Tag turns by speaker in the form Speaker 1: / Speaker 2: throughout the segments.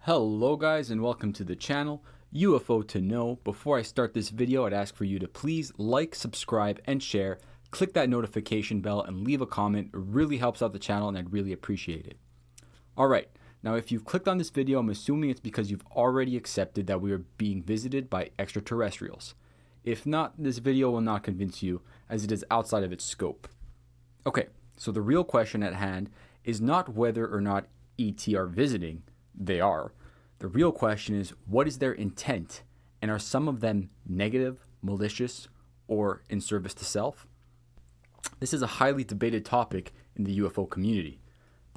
Speaker 1: Hello guys and welcome to the channel, UFO to Know. Before I start this video, I'd ask for you to please like, subscribe, and share. Click that notification bell and leave a comment. It really helps out the channel and I'd really appreciate it. Alright, now if you've clicked on this video, I'm assuming it's because you've already accepted that we are being visited by extraterrestrials. If not, this video will not convince you as it is outside of its scope. Okay, so the real question at hand is not whether or not ET are visiting. They are. The real question is, what is their intent? And are some of them negative, malicious, or in service to self? This is a highly debated topic in the UFO community.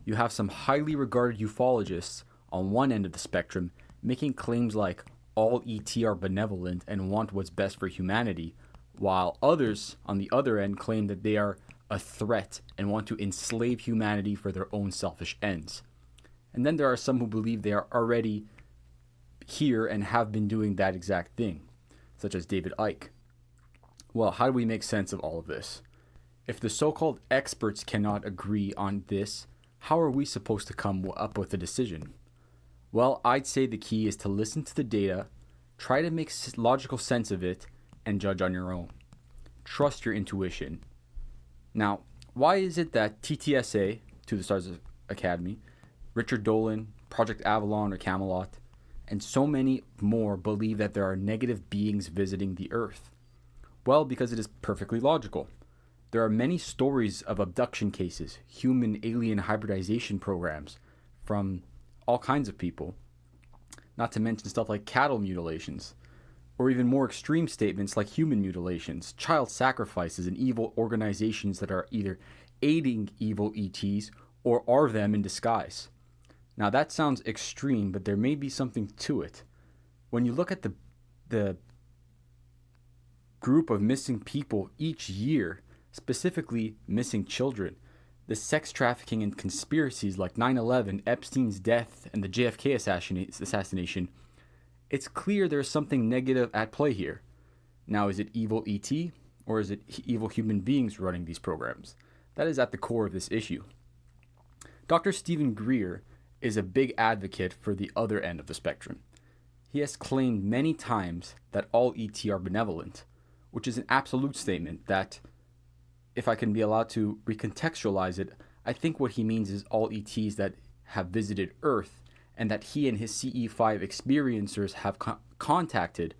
Speaker 1: You have some highly regarded ufologists on one end of the spectrum making claims like all ET are benevolent and want what's best for humanity, while others on the other end claim that they are a threat and want to enslave humanity for their own selfish ends. And then there are some who believe they are already here and have been doing that exact thing, such as David Icke. Well, how do we make sense of all of this? If the so-called experts cannot agree on this, how are we supposed to come up with a decision? Well, I'd say the key is to listen to the data, try to make logical sense of it, and judge on your own. Trust your intuition. Now, why is it that TTSA, To the Stars Academy, Richard Dolan, Project Avalon or Camelot, and so many more believe that there are negative beings visiting the Earth? Well, because it is perfectly logical. There are many stories of abduction cases, human-alien hybridization programs from all kinds of people, not to mention stuff like cattle mutilations, or even more extreme statements like human mutilations, child sacrifices, and evil organizations that are either aiding evil ETs or are them in disguise. Now that sounds extreme, but there may be something to it. When you look at the group of missing people each year, specifically missing children, the sex trafficking and conspiracies like 9/11, Epstein's death, and the JFK assassination, it's clear there's something negative at play here. Now, is it evil ET or is it evil human beings running these programs? That is at the core of this issue. Dr. Stephen Greer is a big advocate for the other end of the spectrum. He has claimed many times that all ET are benevolent, which is an absolute statement that, if I can be allowed to recontextualize it, I think what he means is all ETs that have visited Earth and that he and his CE5 experiencers have contacted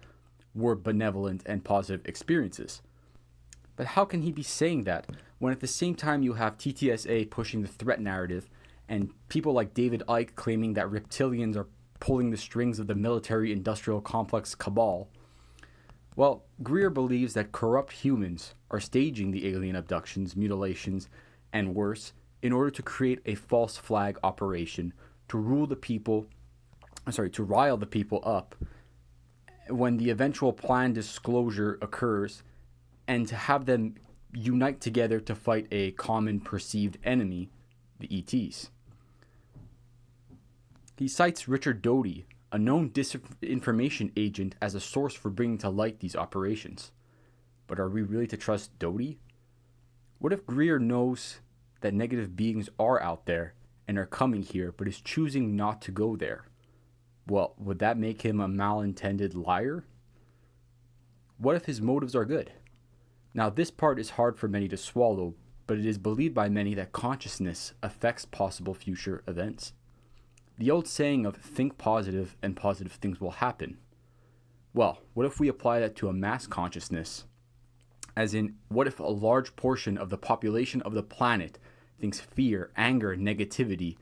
Speaker 1: were benevolent and positive experiences. But how can he be saying that when at the same time you have TTSA pushing the threat narrative and people like David Icke claiming that reptilians are pulling the strings of the military-industrial complex cabal? Well, Greer believes that corrupt humans are staging the alien abductions, mutilations, and worse in order to create a false flag operation to rile the people up when the eventual planned disclosure occurs, and to have them unite together to fight a common perceived enemy, the ETs. He cites Richard Doty, a known disinformation agent, as a source for bringing to light these operations. But are we really to trust Doty? What if Greer knows that negative beings are out there and are coming here, but is choosing not to go there? Well, would that make him a malintended liar? What if his motives are good? Now, this part is hard for many to swallow, but it is believed by many that consciousness affects possible future events. The old saying of think positive and positive things will happen. Well, what if we apply that to a mass consciousness? As in, what if a large portion of the population of the planet thinks fear, anger, negativity,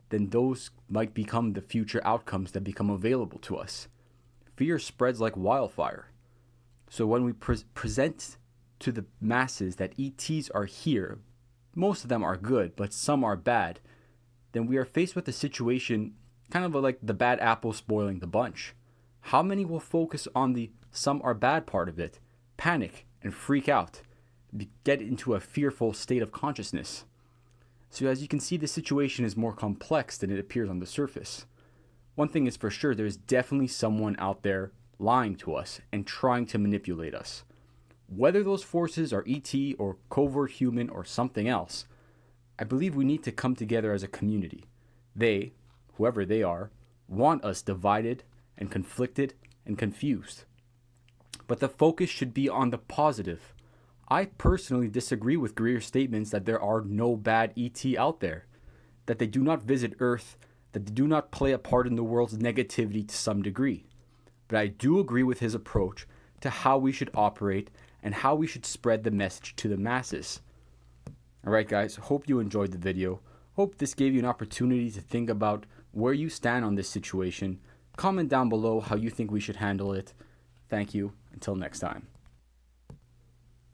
Speaker 1: then those might become the future outcomes that become available to us. Fear spreads like wildfire. So when we present to the masses that ETs are here, most of them are good, but some are bad, then we are faced with a situation kind of like the bad apple spoiling the bunch. How many will focus on the some are bad part of it, panic and freak out, get into a fearful state of consciousness? So as you can see, the situation is more complex than it appears on the surface. One thing is for sure, there is definitely someone out there lying to us and trying to manipulate us. Whether those forces are ET or covert human or something else, I believe we need to come together as a community. They, whoever they are want us divided and conflicted and confused. But the focus should be on the positive. I personally disagree with Greer's statements that there are no bad ET out there, that they do not visit Earth, that they do not play a part in the world's negativity to some degree. But I do agree with his approach to how we should operate and how we should spread the message to the masses. Alright guys, hope you enjoyed the video. Hope this gave you an opportunity to think about where you stand on this situation. Comment down below how you think we should handle it. Thank you. Until next time.